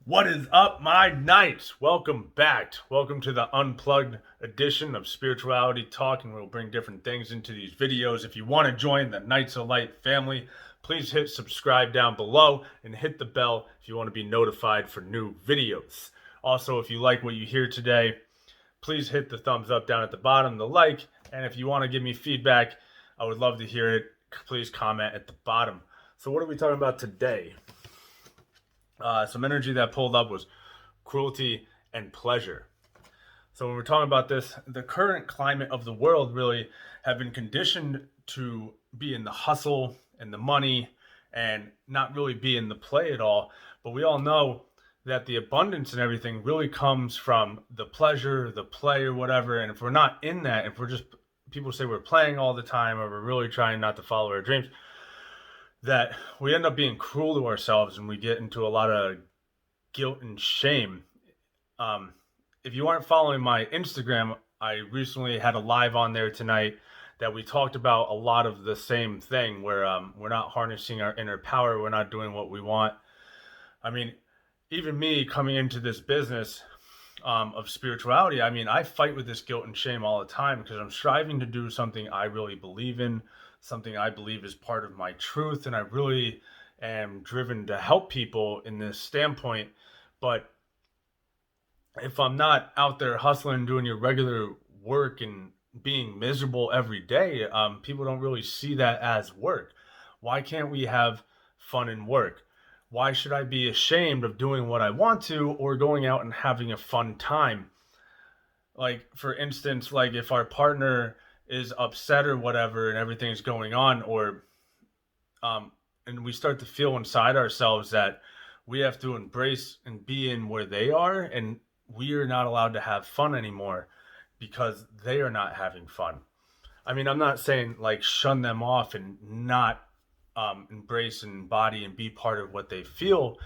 What is up, my knights? Welcome back. Welcome to the Unplugged edition of Spirituality Talk, and we'll bring different things into these videos. If you want to join the Knights of Light family, please hit subscribe down below and hit the bell if you want to be notified for new videos. Also, if you like what you hear today, please hit the thumbs up down at the bottom, the like, and if you want to give me feedback, I would love to hear it. Please comment at the bottom. So what are we talking about today? Some energy that pulled up was cruelty and pleasure. So when we're talking about this, the current climate of the world really have been conditioned to be in the hustle and the money and not really be in the play at all. But we all know that the abundance and everything really comes from the pleasure, the play or whatever. And if we're not in that, if we're just, people say we're playing all the time or we're really trying not to follow our dreams, that we end up being cruel to ourselves and we get into a lot of guilt and shame. If you aren't following my Instagram, I recently had a live on there tonight that we talked about a lot of the same thing where we're not harnessing our inner power. We're not doing what we want. I mean, even me coming into this business of spirituality, I mean, I fight with this guilt and shame all the time because I'm striving to do something I really believe in, something I believe is part of my truth, and I really am driven to help people in this standpoint. But if I'm not out there hustling, doing your regular work and being miserable every day, people don't really see that as work. Why can't we have fun in work? Why should I be ashamed of doing what I want to or going out and having a fun time? Like, for instance, like if our partner is upset or whatever and everything's going on, or and we start to feel inside ourselves that we have to embrace and be in where they are, and we are not allowed to have fun anymore because they are not having fun. I mean, I'm not saying like shun them off and not embrace and embody and be part of what they feel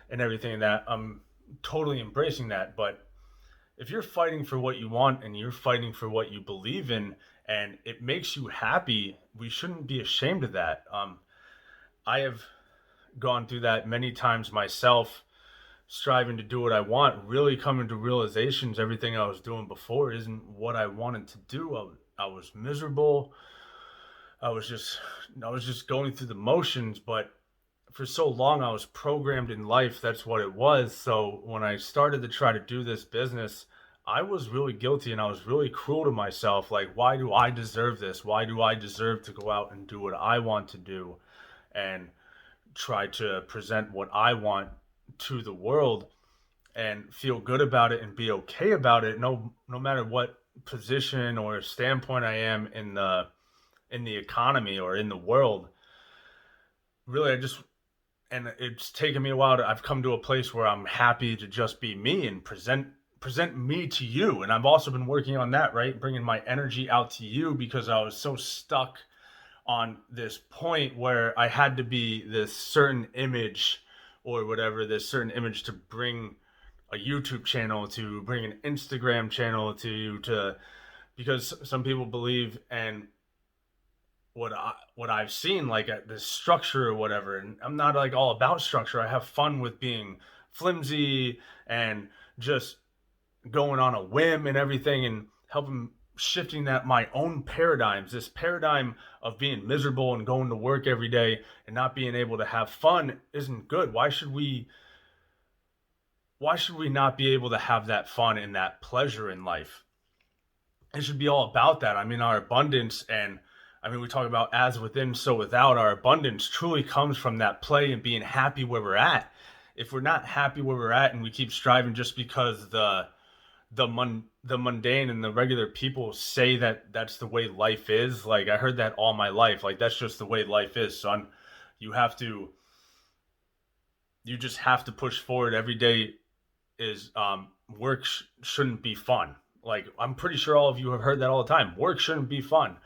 and everything, that I'm totally embracing that. But if you're fighting for what you want and you're fighting for what you believe in and it makes you happy, we shouldn't be ashamed of that. I have gone through that many times myself, striving to do what I want, really coming to realizations everything I was doing before isn't what I wanted to do. I was miserable. I was just going through the motions, but for so long I was programmed in life, that's what it was. So when I started to try to do this business, I was really guilty and I was really cruel to myself. Like, why do I deserve this? Why do I deserve to go out and do what I want to do and try to present what I want to the world and feel good about it and be okay about it, no matter what position or standpoint I am in the economy or in the world. Really, and it's taken me a while I've come to a place where I'm happy to just be me and present me to you. And I've also been working on that, right? Bringing my energy out to you because I was so stuck on this point where I had to be this certain image or whatever, this certain image to bring a YouTube channel, to bring an Instagram channel to because some people believe, and what I've seen, like this structure or whatever, and I'm not like all about structure. I have fun with being flimsy and just going on a whim and everything, and helping shifting that my own paradigms. This paradigm of being miserable and going to work every day and not being able to have fun isn't good. Why should we not be able to have that fun and that pleasure in life? It should be all about that. I mean, our abundance, and I mean, we talk about as within, so without. Our abundance truly comes from that play and being happy where we're at. If we're not happy where we're at and we keep striving just because the mundane and the regular people say that that's the way life is, like I heard that all my life, like that's just the way life is, son. You just have to push forward every day. Is work shouldn't be fun. Like, I'm pretty sure all of you have heard that all the time. Work shouldn't be fun.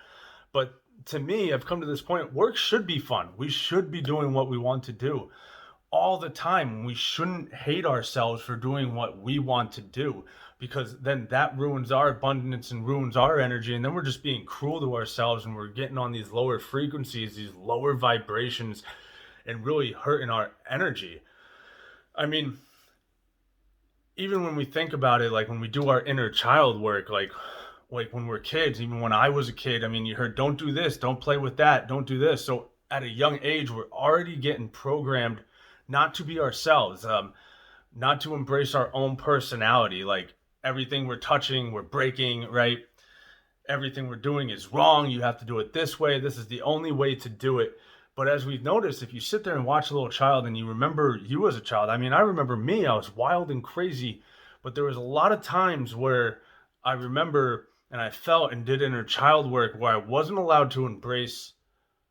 But to me, I've come to this point, work should be fun. We should be doing what we want to do all the time. We shouldn't hate ourselves for doing what we want to do, because then that ruins our abundance and ruins our energy. And then we're just being cruel to ourselves and we're getting on these lower frequencies, these lower vibrations, and really hurting our energy. I mean, even when we think about it, like when we do our inner child work, like when we're kids, even when I was a kid, I mean, you heard, don't do this, don't play with that, don't do this. So at a young age, we're already getting programmed not to be ourselves, not to embrace our own personality. Like everything we're touching, we're breaking, right? Everything we're doing is wrong. You have to do it this way. This is the only way to do it. But as we've noticed, if you sit there and watch a little child and you remember you as a child, I mean, I remember me, I was wild and crazy, but there was a lot of times where I remember and I felt and did inner child work where I wasn't allowed to embrace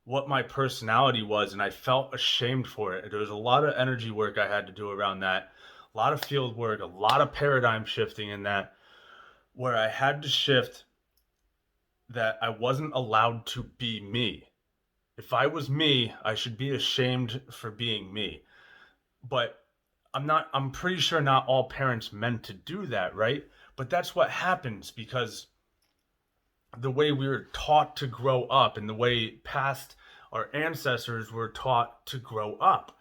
what my personality was, and I felt ashamed for it. There was a lot of energy work I had to do around that, a lot of field work, a lot of paradigm shifting in that, where I had to shift that I wasn't allowed to be me. If I was me, I should be ashamed for being me. But I'm pretty sure not all parents meant to do that, right? But that's what happens because the way we were taught to grow up and the way past our ancestors were taught to grow up.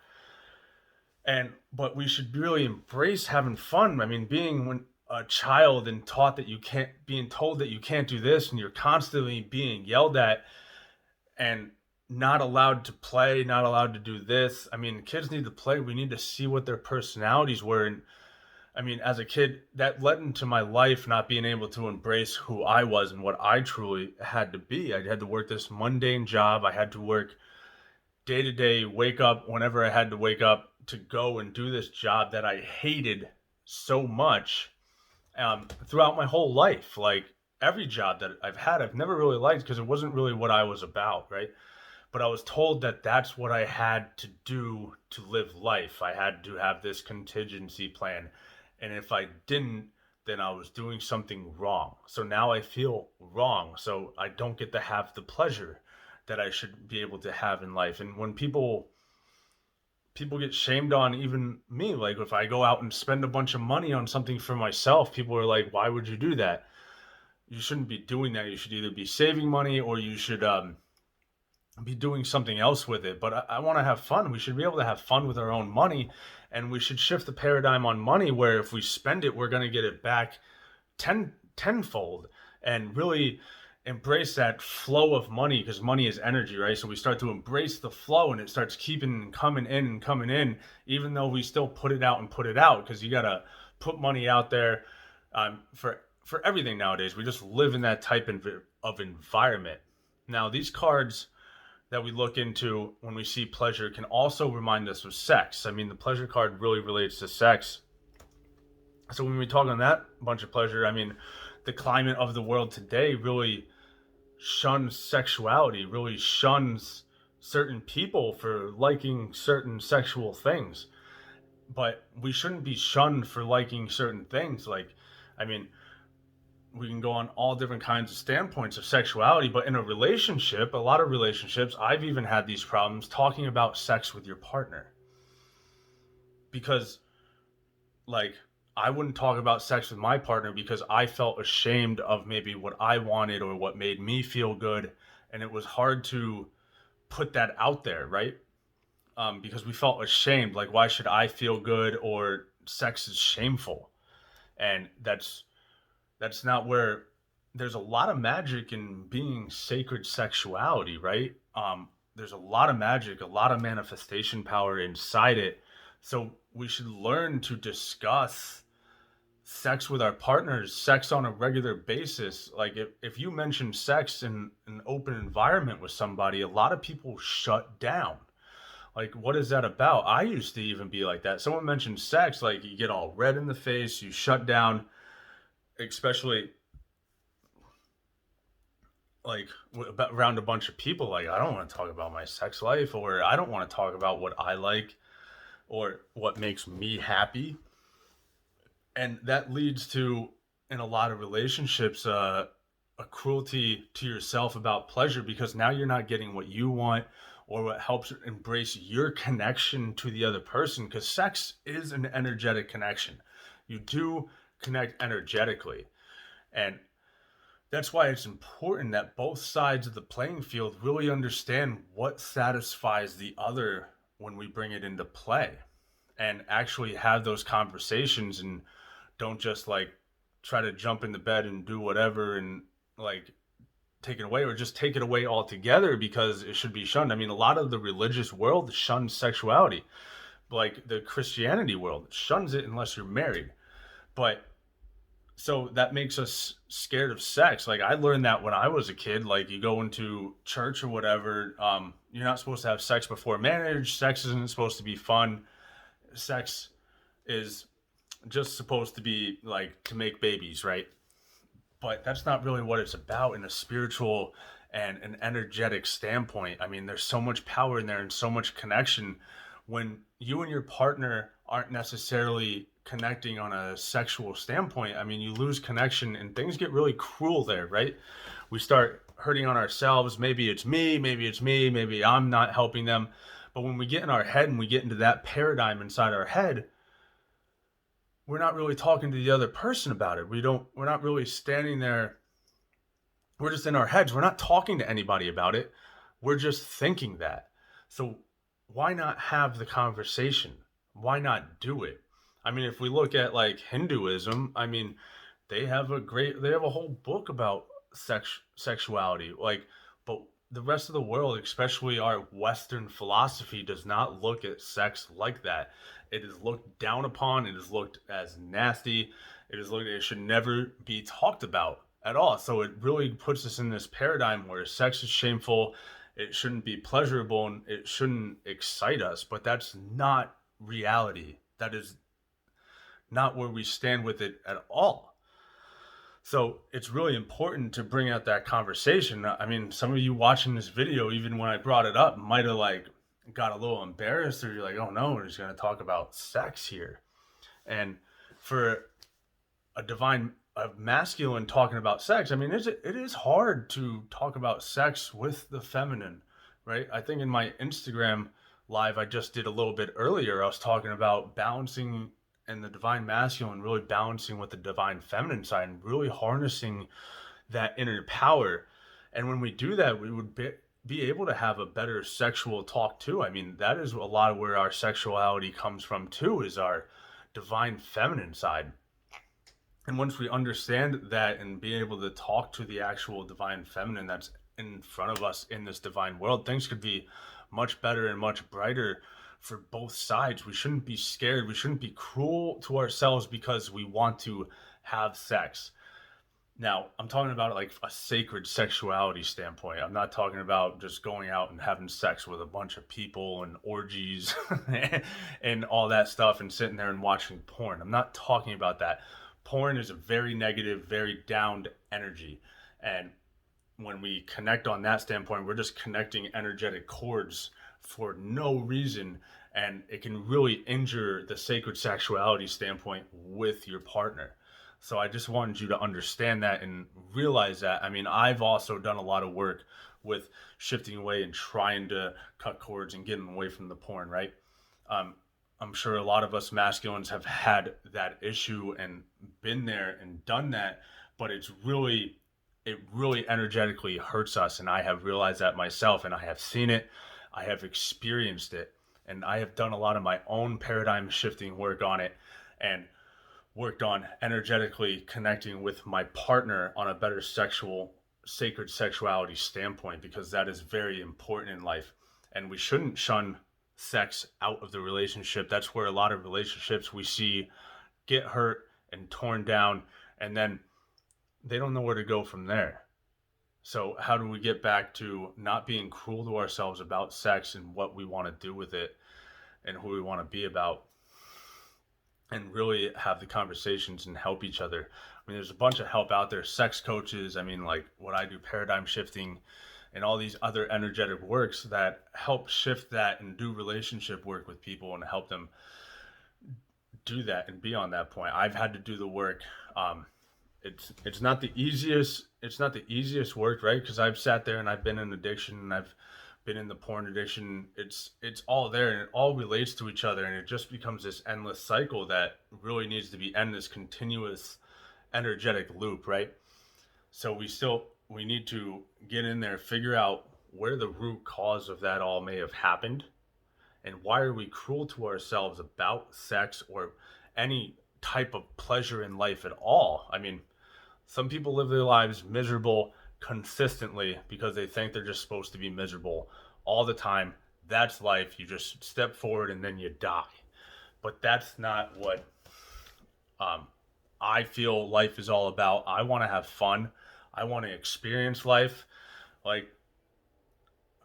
But we should really embrace having fun. I mean, being a child and taught that being told that you can't do this, and you're constantly being yelled at and not allowed to play, not allowed to do this. I mean, kids need to play. We need to see what their personalities were. And I mean, as a kid, that led into my life not being able to embrace who I was and what I truly had to be. I had to work this mundane job. I had to work day to day, wake up whenever I had to wake up to go and do this job that I hated so much throughout my whole life. Like every job that I've had, I've never really liked because it wasn't really what I was about, right? But I was told that that's what I had to do to live life. I had to have this contingency plan. And if I didn't, then I was doing something wrong. So now I feel wrong. So I don't get to have the pleasure that I should be able to have in life. And when people get shamed on, even me, like if I go out and spend a bunch of money on something for myself, people are like, why would you do that? You shouldn't be doing that. You should either be saving money or you should be doing something else with it. But I want to have fun. We should be able to have fun with our own money, and we should shift the paradigm on money where if we spend it, we're going to get it back tenfold, and really embrace that flow of money, because money is energy, right? So we start to embrace the flow and it starts keeping coming in and coming in, even though we still put it out, because you got to put money out there for everything nowadays. We just live in that type of environment. Now, these cards that we look into when we see pleasure can also remind us of sex. I mean, the pleasure card really relates to sex. So when we talk on that bunch of pleasure, I mean, the climate of the world today really shuns sexuality, really shuns certain people for liking certain sexual things. But we shouldn't be shunned for liking certain things. Like, I mean, we can go on all different kinds of standpoints of sexuality, but in a relationship, a lot of relationships, I've even had these problems talking about sex with your partner. Because, like, I wouldn't talk about sex with my partner because I felt ashamed of maybe what I wanted or what made me feel good. And it was hard to put that out there, right? Because we felt ashamed. Like, why should I feel good, or sex is shameful? And that's not where there's a lot of magic in being sacred sexuality, right? There's a lot of magic, a lot of manifestation power inside it. So we should learn to discuss sex with our partners, sex on a regular basis. Like if you mention sex in an open environment with somebody, a lot of people shut down. Like, what is that about? I used to even be like that. Someone mentioned sex, like you get all red in the face, you shut down, especially like around a bunch of people. Like, I don't want to talk about my sex life, or I don't want to talk about what I like or what makes me happy. And that leads to, in a lot of relationships, a cruelty to yourself about pleasure, because now you're not getting what you want or what helps embrace your connection to the other person, because sex is an energetic connection. You do connect energetically. And that's why it's important that both sides of the playing field really understand what satisfies the other when we bring it into play, and actually have those conversations and don't just like try to jump in the bed and do whatever and like take it away, or just take it away altogether because it should be shunned. I mean, a lot of the religious world shuns sexuality, like the Christianity world shuns it unless you're married. But so that makes us scared of sex. Like I learned that when I was a kid. Like you go into church or whatever, you're not supposed to have sex before marriage. Sex isn't supposed to be fun. Sex is just supposed to be like to make babies, right? But that's not really what it's about in a spiritual and an energetic standpoint. I mean, there's so much power in there and so much connection when you and your partner aren't necessarily connecting on a sexual standpoint. I mean, you lose connection and things get really cruel there, right? We start hurting on ourselves. Maybe it's me, maybe I'm not helping them. But when we get in our head and we get into that paradigm inside our head, we're not really talking to the other person about it. We're not really standing there. We're just in our heads. We're not talking to anybody about it. We're just thinking that. So why not have the conversation? Why not do it? I mean, if we look at like Hinduism, I mean, they have a whole book about sexuality. Like, but the rest of the world, especially our Western philosophy, does not look at sex like that. It is looked down upon. It is looked as nasty. It should never be talked about at all. So it really puts us in this paradigm where sex is shameful. It shouldn't be pleasurable and it shouldn't excite us. But that's not reality. That is not where we stand with it at all. So it's really important to bring out that conversation. I mean, some of you watching this video, even when I brought it up, might have like got a little embarrassed, or you're like, oh no, we're just going to talk about sex here. And for a masculine talking about sex, I mean, it is hard to talk about sex with the feminine, right? I think in my Instagram live I just did a little bit earlier, I was talking about balancing and the divine masculine, really balancing with the divine feminine side and really harnessing that inner power. And when we do that, we would be able to have a better sexual talk too. I mean, that is a lot of where our sexuality comes from too, is our divine feminine side. And once we understand that and be able to talk to the actual divine feminine that's in front of us in this divine world, things could be much better and much brighter for both sides. We shouldn't be scared. We shouldn't be cruel to ourselves because we want to have sex. Now, I'm talking about like a sacred sexuality standpoint. I'm not talking about just going out and having sex with a bunch of people and orgies and all that stuff and sitting there and watching porn. I'm not talking about that. Porn is a very negative, very downed energy. And when we connect on that standpoint, we're just connecting energetic cords for no reason, and it can really injure the sacred sexuality standpoint with your partner. So I just wanted you to understand that and realize that. I mean, I've also done a lot of work with shifting away and trying to cut cords and getting away from the porn, right? I'm sure a lot of us masculines have had that issue and been there and done that, but it really energetically hurts us. And I have realized that myself, and I have seen it. I have experienced it, and I have done a lot of my own paradigm shifting work on it and worked on energetically connecting with my partner on a better sacred sexuality standpoint, because that is very important in life. And we shouldn't shun sex out of the relationship. That's where a lot of relationships we see get hurt and torn down, and then they don't know where to go from there. So how do we get back to not being cruel to ourselves about sex and what we want to do with it and who we want to be about, and really have the conversations and help each other? I mean, there's a bunch of help out there, sex coaches. I mean, like what I do, paradigm shifting, and all these other energetic works that help shift that and do relationship work with people and help them do that and be on that point. I've had to do the work. It's not the easiest work, right? Because I've sat there and I've been in addiction and I've been in the porn addiction. It's all there and it all relates to each other, and it just becomes this endless cycle that really needs to be end, this continuous energetic loop, right? So we need to get in there, figure out where the root cause of that all may have happened, and why are we cruel to ourselves about sex or any type of pleasure in life at all. I mean, some people live their lives miserable consistently because they think they're just supposed to be miserable all the time. That's life. You just step forward and then you die. But that's not what I feel life is all about. I want to have fun. I want to experience life. Like,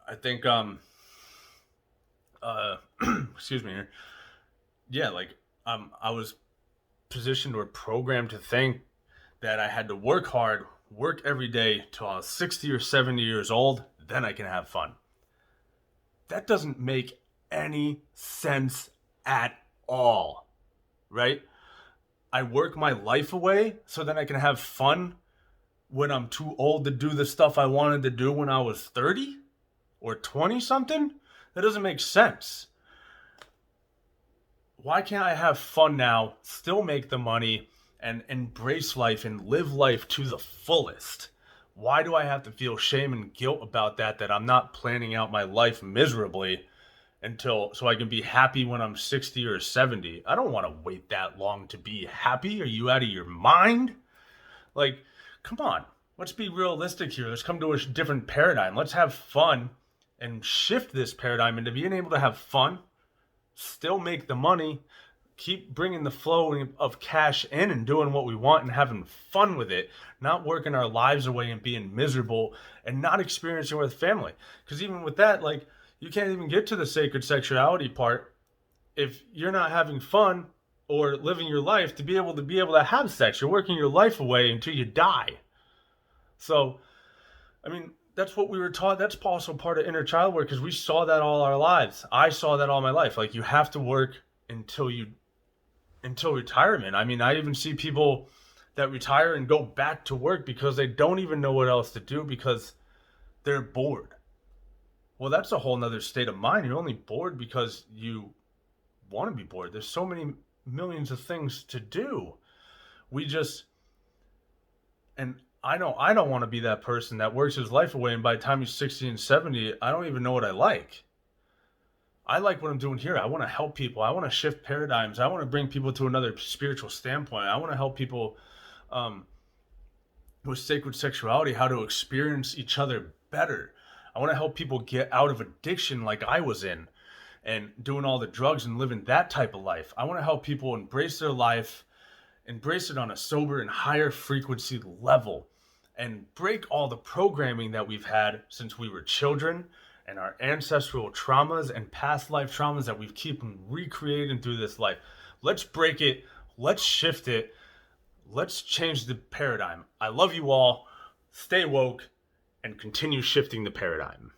I think, excuse me here. Yeah, like, I was positioned or programmed to think that I had to work hard, work every day till I was 60 or 70 years old, then I can have fun. That doesn't make any sense at all, right? I work my life away so then I can have fun when I'm too old to do the stuff I wanted to do when I was 30 or 20 something? That doesn't make sense. Why can't I have fun now, still make the money, and embrace life and live life to the fullest? Why do I have to feel shame and guilt about that I'm not planning out my life miserably so I can be happy when I'm 60 or 70? I don't want to wait that long to be happy. Are you out of your mind? Like, come on. Let's be realistic here. Let's come to a different paradigm. Let's have fun and shift this paradigm into being able to have fun, still make the money, keep bringing the flow of cash in and doing what we want and having fun with it, not working our lives away and being miserable and not experiencing with family. Because even with that, like, you can't even get to the sacred sexuality part if you're not having fun or living your life to be able to have sex. You're working your life away until you die. So, I mean, that's what we were taught. That's also part of inner child work, because we saw that all our lives. I saw that all my life. Like, you have to work until retirement. I mean, I even see people that retire and go back to work because they don't even know what else to do because they're bored. Well, that's a whole nother state of mind. You're only bored because you want to be bored. There's so many millions of things to do. And I don't want to be that person that works his life away, and by the time he's 60 and 70, I don't even know what I like. I like what I'm doing here. I want to help people. I want to shift paradigms. I want to bring people to another spiritual standpoint. I want to help people with sacred sexuality, how to experience each other better. I want to help people get out of addiction like I was in and doing all the drugs and living that type of life. I want to help people embrace their life, embrace it on a sober and higher frequency level, and break all the programming that we've had since we were children and our ancestral traumas and past life traumas that we've keep recreating through this life. Let's break it. Let's shift it. Let's change the paradigm. I love you all. Stay woke and continue shifting the paradigm.